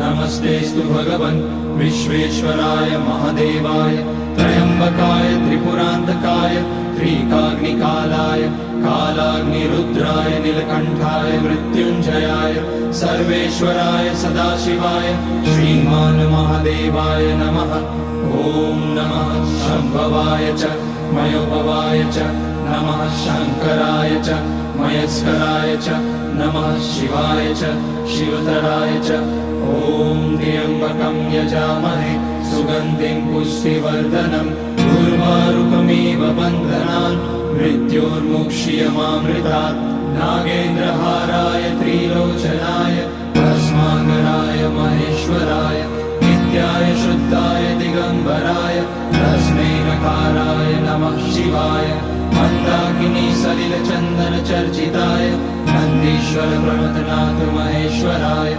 नमस्तेस्तु भगवन् विश्वेश्वराय महादेवाय त्र्यम्बकाय त्रिपुरान्तकाय त्रिकाग्निकालाय कालाग्निरुद्राय नीलकण्ठाय मृत्युञ्जयाय सर्वेश्वराय सदाशिवाय श्रीमान् महादेवाय नमः। ॐ नमः शम्भवाय च मयोभवाय च नमः शङ्कराय च मयस्कराय च नमः शिवाय च शिवतराय च। ॐ त्र्यम्बकं यजामहे सुगन्धिं पुष्टिवर्धनम् उर्वारुकमिव बन्धनान् मृत्योर्मुक्ष्यमामृतात्। नागेन्द्रहाराय त्रिलोचनाय भस्माङ्गराय महेश्वराय नित्याय शुद्धाय दिगम्बराय तस्मै नकाराय नमः शिवाय। मन्दाकिनी सलिलचन्दन चर्चिताय नन्दीश्वर प्रमथनाथ महेश्वराय